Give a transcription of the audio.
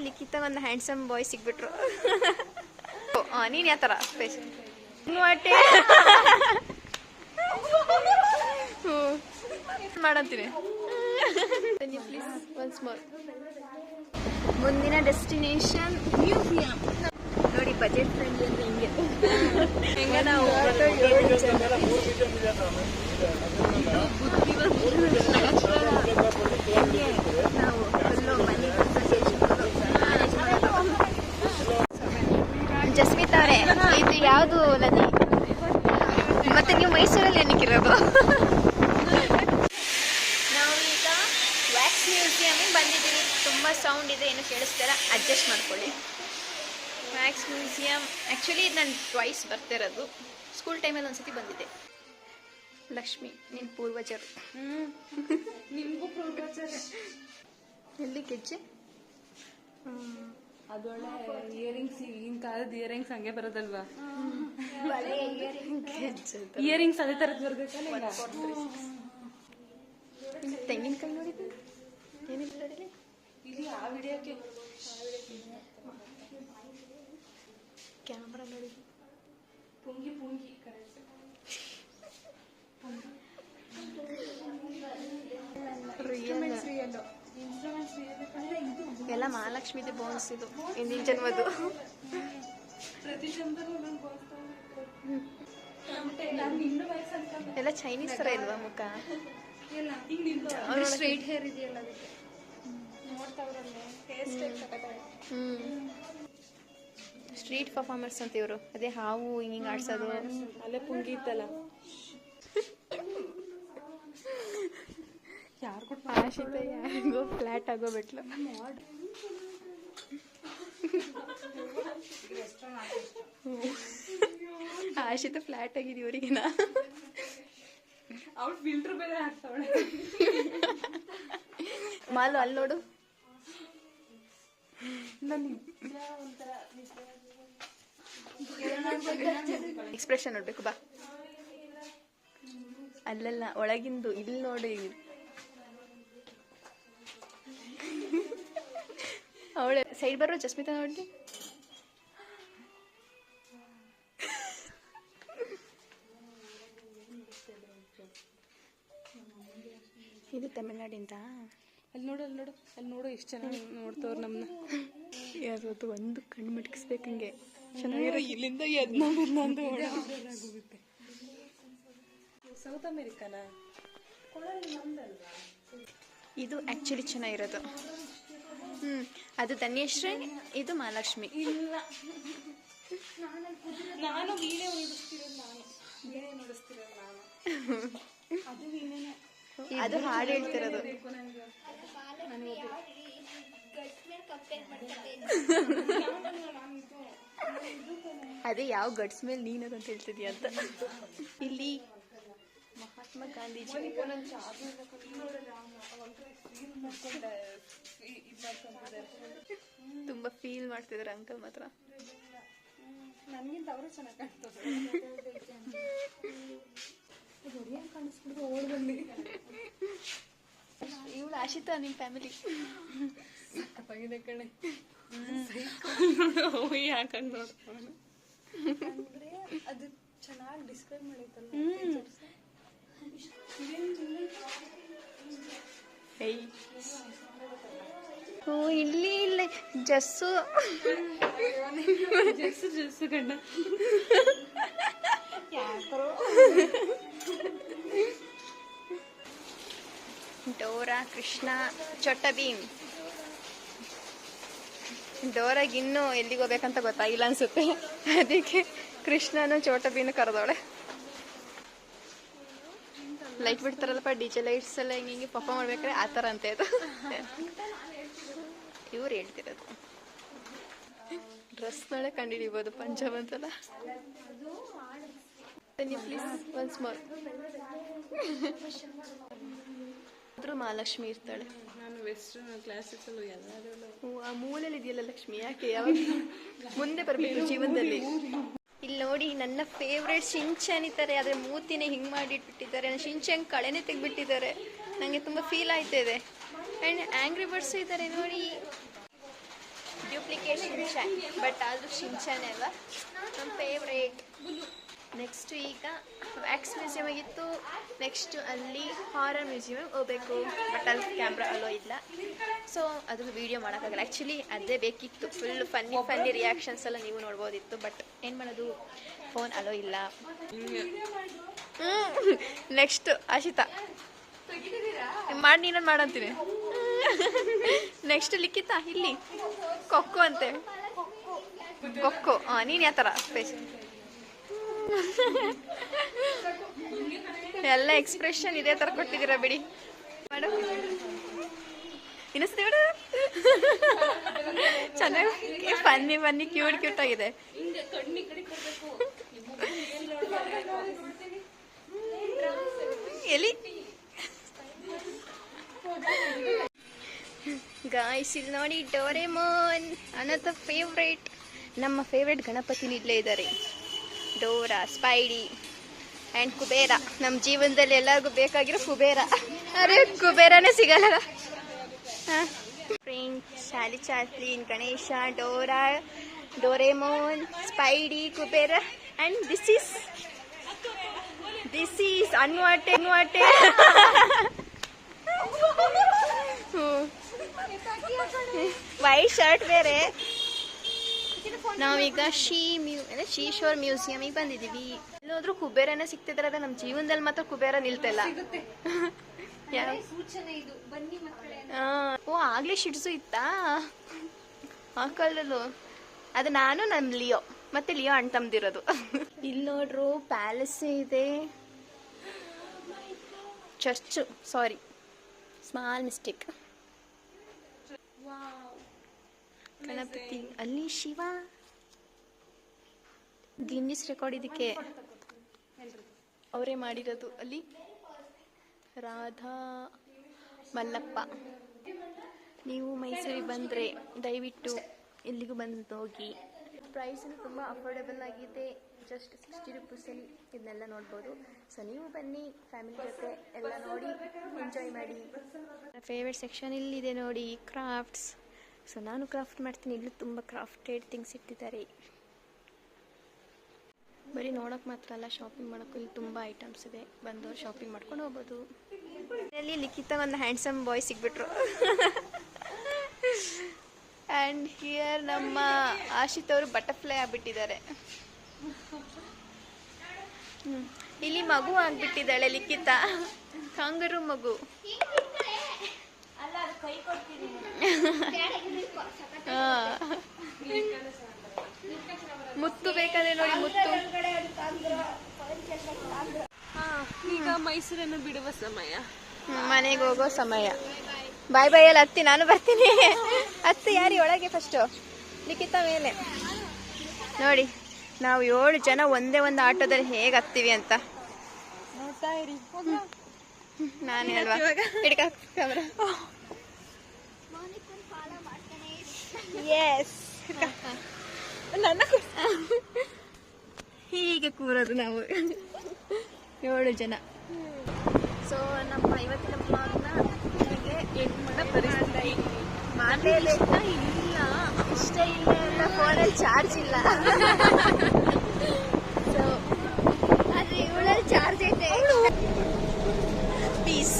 ಲಿಖಿತ ಒಂದು ಹ್ಯಾಂಡ್ಸಮ್ ಬಾಯ್ ಸಿಗ್ಬಿಟ್ರು. ನೀನು ಯಾವ ಥರ ಫೇಸ್ ಮಾಡಂತೀನಿ ಪ್ಲೀಸ್ ಒನ್ಸ್ ಮೋರ್. ಮುಂದಿನ ಡೆಸ್ಟಿನೇಷನ್ ಮ್ಯೂಸಿಯಂ. ನೋಡಿ ಬಜೆಟ್ ಫ್ರೆಂಡ್ಲಿ ಅಂದ್ರೆ ಹಿಂಗೆ ಹೆಂಗ ನಾವು ಜಸ್ಮಿತಾ ಅವರೇ, ಇದು ಯಾವುದು ನದಿ? ಮತ್ತೆ ನೀವು ಮೈಸೂರಲ್ಲಿ ಏನಕ್ಕಿರೋದು? ನಾವು ಈಗ ವ್ಯಾಕ್ಸ್ ಮ್ಯೂಸಿಯಮಿಗೆ ಬಂದಿದ್ದೀವಿ. ತುಂಬ ಸೌಂಡ್ ಇದೆ, ಏನು ಕೇಳಿಸ್ತಾರ, ಅಡ್ಜಸ್ಟ್ ಮಾಡ್ಕೊಳ್ಳಿ. ವ್ಯಾಕ್ಸ್ ಮ್ಯೂಸಿಯಂ ಆ್ಯಕ್ಚುಲಿ ನಾನು ಟ್ವೈಸ್ ಬರ್ತಿರೋದು. ಸ್ಕೂಲ್ ಟೈಮಲ್ಲಿ ಒಂದ್ಸತಿ ಬಂದಿದ್ದೆ. ಲಕ್ಷ್ಮಿ ನಿನ್ನ ಪೂರ್ವಜರು. ನಿಮಗೂ ಪೂರ್ವಜರ. ಎಲ್ಲಿ ಗೆಜ್ಜೆ? ಅದೊಳ್ಳೆ ಇಯರಿಂಗ್ಸ್, ಈಗಿನ ಕಾಲದ ಇಯರಿಂಗ್ಸ್ ಹಂಗೆ ಬರೋದಲ್ವಾ? ಇಯರಿಂಗ್ಸ್ ಅದೇ ಥರದ್ದು ಬರ್ಬೇಕಲ್ಲ. ತೆಂಗಿನಕಾಯಿ ನೋಡಿದ್ದು ಏನಿಲ್ಲ ನೋಡಿಲಿ ಇಲ್ಲಿ ಆ ವಿಡಿಯೋಕ್ಕೆ ಕ್ಯಾಮ್ರಾ ನೋಡಿ. ಪುಂಗಿ ಪುಂಗಿ ಕರೆಕ್ಟ್. ಎಲ್ಲ ಮಹಾಲಕ್ಷ್ಮಿದು ಬೋನ್ಸ್. ಇದು ಹಿಂದಿನ ಜನ್ಮದು. ಪ್ರತಿ ಜನ್ಮದಲ್ಲೂ ಎಲ್ಲ ಚೈನೀಸ್ ಥರ ಇಲ್ವಾ ಮುಖ? ಸ್ಟ್ರೈಟ್ ಹೇರ್ ಇದೆಯಲ್ಲ ಅದಕ್ಕೆ ಸ್ಟ್ರೀಟ್ ಪರ್ಫಾರ್ಮರ್ಸ್ ಅಂತ ಇವರು. ಅದೇ ಹಾವು ಹಿಂಗೆ ಆಡ್ಸೋದು. ಅಲ್ಲೇ ಪುಂಗಿ ಇತ್ತಲ್ಲ. ಯಾರು ಕೊಟ್ಟು ಆಶಿತ ಯಾರಿಗೋ ಫ್ಲಾಟ್ ಆಗೋಬಿಟ್ಲು. ಆಶಿತ ಫ್ಲಾಟ್ ಆಗಿದೆ ಇವರಿಗಿನ. ಅವ್ಳು ಫಿಲ್ಟರ್ ಬೇರೆ ಹಾಕ್ತಾವಳೆ. ಮಾಲು ಅಲ್ಲಿ ನೋಡು. ಎಕ್ಸ್ಪ್ರೆಷನ್ ನೋಡ್ಬೇಕು ಬಾ. ಅಲ್ಲೆಲ್ಲ ಒಳಗಿಂದು ಇಲ್ಲಿ ನೋಡಿ. ಅವಳೆ ಸೈಡ್ ಬರೋ ಜಸ್ಮಿತಾ ನೋಡಿ. ಇದು ತಮಿಳ್ನಾಡಿಂದ. ಅಲ್ಲಿ ನೋಡು ಅಲ್ಲಿ ನೋಡು ಅಲ್ಲಿ ನೋಡು ಎಷ್ಟು ಚೆನ್ನಾಗಿ ನೋಡ್ತವ್ರು ನಮ್ಮನ್ನ. ಯಾವತ್ತು ಒಂದು ಕಣ್ಣು ಮಿಟ್ಕಿಸ್ಬೇಕಂಗೆ ಚೆನ್ನಾಗಿರೋ. ಇಲ್ಲಿಂದ ಎದ್ನೋಗುತ್ತೆ. ಸೌತ್ ಅಮೇರಿಕಾನ ಇದು ಆ್ಯಕ್ಚುಲಿ ಚೆನ್ನಾಗಿರೋದು. ಅದು ಧನ್ಯಶ್ರೀ, ಇದು ಮಹಾಲಕ್ಷ್ಮಿ. ಇಲ್ಲ ನಾನು ವೀಣೆ ನುಡಿಸ್ತಿರೋದು. ನಾನು ಅದು ವೀಣೆನೆ. ಅದು ಹಾಡು ಹೇಳ್ತಿರೋದು. ಅದೇ ಯಾವ ಗಡ್ಸ್ ಮೇಲೆ ನೀನದಂತ ಹೇಳ್ತಿದ್ಯಾ ಅಂತ. ಇಲ್ಲಿ ಮಹಾತ್ಮ ಗಾಂಧೀಜಿ ತುಂಬಾ ಫೀಲ್ ಮಾಡ್ತಿದ್ದಾರೆ ಅಂಕಲ್ ಮಾತ್ರ. ನನಗಿಂತ ಅವರು ಚೆನ್ನಾಗಿ ಕಾಣ್ತಾರೆ. ಇವಳು ಆಶಿತಾ ನಿಮ್ಮ ಫ್ಯಾಮಿಲಿ ಸಕ್ಕತ್ತಾಗಿದೆ ಕಣೆ. ಯಾಕಂಡ್ ನೋಡ್ತಾನೆ ಅಂದ್ರೆ ಅದು ಚೆನ್ನಾಗಿ ಡಿಸ್ಕ್ರೈಬ್ ಮಾಡೈತಲ್ಲ. ಓ ಇಲ್ಲಿ ಇಲ್ಲೇ ಜಸ್ಸು ಜಸ್ಸು ಜಸ್ಸು ಗಂಡ ಯಾಕೋ. ಡೋರಾ, ಕೃಷ್ಣ, ಚೋಟ ಭೀಮ್. ಡೋರಾಗ ಇನ್ನೂ ಎಲ್ಲಿಗೆ ಹೋಗ್ಬೇಕಂತ ಗೊತ್ತಾಗಿಲ್ಲ ಅನ್ಸುತ್ತೆ, ಅದಕ್ಕೆ ಕೃಷ್ಣನು ಚೋಟ ಭೀಮ್ನ ಕರೆದವಳೆ. ಲೈಟ್ ಬಿಡ್ತಾರಲ್ಲಪ್ಪ, ಡಿಜೆ ಲೈಟ್ಸ್ ಎಲ್ಲ ಹಿಂಗೆ ಪರ್ಫಾರ್ಮ್ ಮಾಡ್ಬೇಕಾದ್ರೆ ಆ ಥರ ಅಂತ ಇದು ಇವ್ರು ಹೇಳ್ತಿರೋದು. ಡ್ರೆಸ್ ನೋಡೇ ಕಂಡುಹಿಡಿಬೋದು, ಪಂಜಾಬ್ ಅಂತಲ್ಲ. Please once more. ಮಹಾಲಕ್ಷ್ಮಿ ಇರ್ತಾಳೆ. ನಾನು ವೆಸ್ಟರ್ನ್ ಕ್ಲಾಸಿಕಲ್ ಎಲ್ಲದರಲ್ಲೂ. ಆ ಮೂಲೆಯಲ್ಲಿ ಇದೆಯಲ್ಲ ಲಕ್ಷ್ಮಿ, ಯಾಕೆ ಯಾವಾಗ ಮುಂದೆ ಬರಬೇಕು ಜೀವನದಲ್ಲಿ. ಇಲ್ಲಿ ನೋಡಿ, ನನ್ನ ಫೇವ್ರೇಟ್ ಶಿಂಚಾನ್ ಇದ್ದಾರೆ, ಆದರೆ ಮೂತಿನೇ ಹಿಂಗೆ ಮಾಡಿಟ್ಬಿಟ್ಟಿದ್ದಾರೆ. ನನ್ನ ಶಿಂಚಾನ್ ಕಳೆನೇ ತೆಗ್ಬಿಟ್ಟಿದ್ದಾರೆ. ನನಗೆ ತುಂಬ ಫೀಲ್ ಆಯ್ತಾ ಇದೆ. ಆ್ಯಂಡ್ ಆ್ಯಂಗ್ರಿ ಬರ್ಡ್ಸ್ ಇದ್ದಾರೆ ನೋಡಿ. ಕೆ ಶಿಂಚಾನ್, ಬಟ್ ಆದರೂ ಶಿಂಚಾನೆ ಅಲ್ಲ ನಮ್ಮ ಫೇವ್ರೇಟ್. ನೆಕ್ಸ್ಟ್ ಈಗ ವ್ಯಾಕ್ಸ್ ಮ್ಯೂಸಿಯಮ್ ಆಗಿತ್ತು. ನೆಕ್ಸ್ಟ್ ಅಲ್ಲಿ ಹಾರರ್ ಮ್ಯೂಸಿಯಮ್ ಹೋಗ್ಬೇಕು, ಬಟ್ ಅಲ್ಲಿ ಕ್ಯಾಮ್ರಾ ಅಲೋ ಇಲ್ಲ, ಸೊ ಅದು ವೀಡಿಯೋ ಮಾಡೋಕ್ಕಾಗಲ್ಲ. ಆ್ಯಕ್ಚುಲಿ ಅದೇ ಬೇಕಿತ್ತು, ಫುಲ್ ಫನ್ನಿ ರಿಯಾಕ್ಷನ್ಸ್ ಎಲ್ಲ ನೀವು ನೋಡ್ಬೋದಿತ್ತು, ಬಟ್ ಏನು ಮಾಡೋದು, ಫೋನ್ ಅಲೋ ಇಲ್ಲ. ನೆಕ್ಸ್ಟ್ ಆಶಿತಾ ಮಾಡಿ, ನೀನೊಂದು ಮಾಡಂತೀನಿ. ನೆಕ್ಸ್ಟ್ ಲಿಖಿತ ಇಲ್ಲಿ ಕೊಕ್ಕೋ ಅಂತೆ, ಕೊಕ್ಕೋ. ನೀನು ಯಾವ ಥರ ಸ್ಪೇಸ್ ಎಲ್ಲ ಎಕ್ಸ್ಪ್ರೆಷನ್ ಇದೇ ಥರ ಕೊಟ್ಟಿದ್ದೀರಾ ಬಿಡಿ. ಮಾಡು ಇನ್ನಿಸ್ತೆ ಬಿಡು. ಚೆನ್ನಾಗಿ ಫನ್ನಿ ಕ್ಯೂಟ್ ಆಗಿದೆ. ಎಲ್ಲಿ ಗಾಯ್ಸ್ ಇಲ್ಲಿ ನೋಡಿ, ಡೋರೆಮೋನ್ ಅನ್ನೋದು ಫೇವ್ರೇಟ್. ನಮ್ಮ ಫೇವ್ರೇಟ್ ಗಣಪತಿನ ಇಲ್ಲೇ ಇದ್ದಾರೆ. Dora, Spidey and Kubera. ನಮ್ಮ ಜೀವನದಲ್ಲಿ ಎಲ್ಲರಿಗೂ ಬೇಕಾಗಿರೋ ಕುಬೇರ. ಅರೆ ಕುಬೇರನೇ ಸಿಗಲ್ಲ. Friends, Charlie Chaplin, Ganesha, Dora, Doraemon, Spidey, Kubera and this is unwanted. White shirt ಬೇರೆ. ನಾವೀಗ ಶೀಶೋರ್ ಮ್ಯೂಸಿಯಮಿಗೆ ಬಂದಿದ್ದೀವಿ. ಎಲ್ಲೋದ್ರೂ ಕುಬೇರನೇ ಸಿಗ್ತಿದ್ರೆ, ನಮ್ಮ ಜೀವನದಲ್ಲಿ ಮಾತ್ರ ಕುಬೇರ ನಿಲ್ತಿಲ್ಲ. ಓ ಆಗ್ಲೇ ಶಿಡ್ಸು ಇತ್ತಾ ಆ ಕಾಲದಲ್ಲೂ? ಅದು ನಾನು ನಮ್ಮ ಲಿಯೋ ಮತ್ತೆ ಲಿಯೋ ಅಣ್ಣ ತಮ್ದಿರೋದು. ಇಲ್ಲಿ ನೋಡ್ರು ಪ್ಯಾಲೇಸ್ ಇದೆ, ಚರ್ಚ್, ಸಾರಿ ಸ್ಮಾಲ್ ಮಿಸ್ಟೇಕ್. ಗಣಪತಿ, ಅಲ್ಲಿ ಶಿವ. ಗಿನ್ನಿಸ್ ರೆಕಾರ್ಡ್ ಇದಕ್ಕೆ ಅವರೇ ಮಾಡಿರೋದು. ಅಲ್ಲಿ ರಾಧಾ ಮಲ್ಲಪ್ಪ. ನೀವು ಮೈಸೂರಿಗೆ ಬಂದರೆ ದಯವಿಟ್ಟು ಇಲ್ಲಿಗೂ ಬಂದು ಹೋಗಿ. ಪ್ರೈಸ್ ತುಂಬ ಅಫೋರ್ಡೆಬಲ್ ಆಗಿದೆ, ಜಸ್ಟ್ 60 ರೂಪೀಸಲ್ಲಿ ಇದನ್ನೆಲ್ಲ ನೋಡ್ಬೋದು. ಸೊ ನೀವು ಬನ್ನಿ, ಫ್ಯಾಮಿಲಿ ಜೊತೆ ಎಲ್ಲ ನೋಡಿ ಎಂಜಾಯ್ ಮಾಡಿ. ಫೇವ್ರೆಟ್ ಸೆಕ್ಷನ್ ಇಲ್ಲಿದೆ ನೋಡಿ, ಕ್ರಾಫ್ಟ್ಸ್. ಸೊ ನಾನು ಕ್ರಾಫ್ಟ್ ಮಾಡ್ತೀನಿ. ಇಲ್ಲೂ ತುಂಬ ಕ್ರಾಫ್ಟೆಡ್ ಥಿಂಗ್ಸ್ ಇಟ್ಟಿದ್ದಾರೆ. ಬರೀ ನೋಡೋಕೆ ಮಾತ್ರ ಅಲ್ಲ, ಶಾಪಿಂಗ್ ಮಾಡೋಕ್ಕೂ ಇಲ್ಲಿ ತುಂಬ ಐಟಮ್ಸ್ ಇದೆ. ಬಂದು ಶಾಪಿಂಗ್ ಮಾಡ್ಕೊಂಡು ಹೋಗ್ಬೋದು. ಇಲ್ಲಿ ಲಿಖಿತ ಒಂದು ಹ್ಯಾಂಡ್ಸಮ್ ಬಾಯ್ ಸಿಗ್ಬಿಟ್ರು. ಆ್ಯಂಡ್ ಹಿಯರ್ ನಮ್ಮ ಆಶಿತ್ ಅವರು ಬಟರ್ಫ್ಲೈ ಆಗಿಬಿಟ್ಟಿದ್ದಾರೆ. ಇಲ್ಲಿ ಮಗು ಆಗಿಬಿಟ್ಟಿದ್ದಾಳೆ ಲಿಖಿತ, ಕಾಂಗರು ಮಗು. ಮುತ್ತು ಬೇಕಾದ್ರೆ ನೋಡಿ, ಮುತ್ತು. ಈಗ ಮೈಸೂರನ್ನು ಬಿಡುವ ಸಮಯ, ಮನೆಗೆ ಹೋಗೋ ಸಮಯ. ಬಾಯ್ ಬಾಯ್ ಅಲ್ಲಿ ಹತ್ತಿ, ನಾನು ಬರ್ತೀನಿ. ಹತ್ತಿ ಯಾರಿ ಒಳಗೆ ಫಸ್ಟು, ಲಿಖಿತ ಮೇಲೆ. ನೋಡಿ ನಾವು 7 ಜನ ಒಂದೇ ಒಂದು ಆಟೋದಲ್ಲಿ ಹೇಗೆ ಹತ್ತೀವಿ ಅಂತ ನೋಡ್ತಾ ಇರಿ. ನಾನು ಹೇಳ್ವಾ ಹಿಡ್ಕ ಕ್ಯಾಮ್ರಾ. ಎಸ್, ಹೀಗೆ ಕೂರೋದು ನಾವು 7 ಜನ. ಸೊ ನಮ್ಮ ಇವತ್ತಿನ ಬ್ಲಾಗ್ನ ಹೀಗೆ ಎಂಡ್ ಮಾಡೋ ಪರಿಸ್ಥಿತಿ. ಮಾಡಲೇಬೇಕಾ? ಇಲ್ಲ, ಇಷ್ಟ ಇಲ್ಲ, ಫೋನಲ್ಲಿ ಚಾರ್ಜ್ ಇಲ್ಲ. ಸೊ ಆದರೆ ಇವಳಲ್ಲಿ ಚಾರ್ಜ್ ಐತೆ. ಪೀಸ್.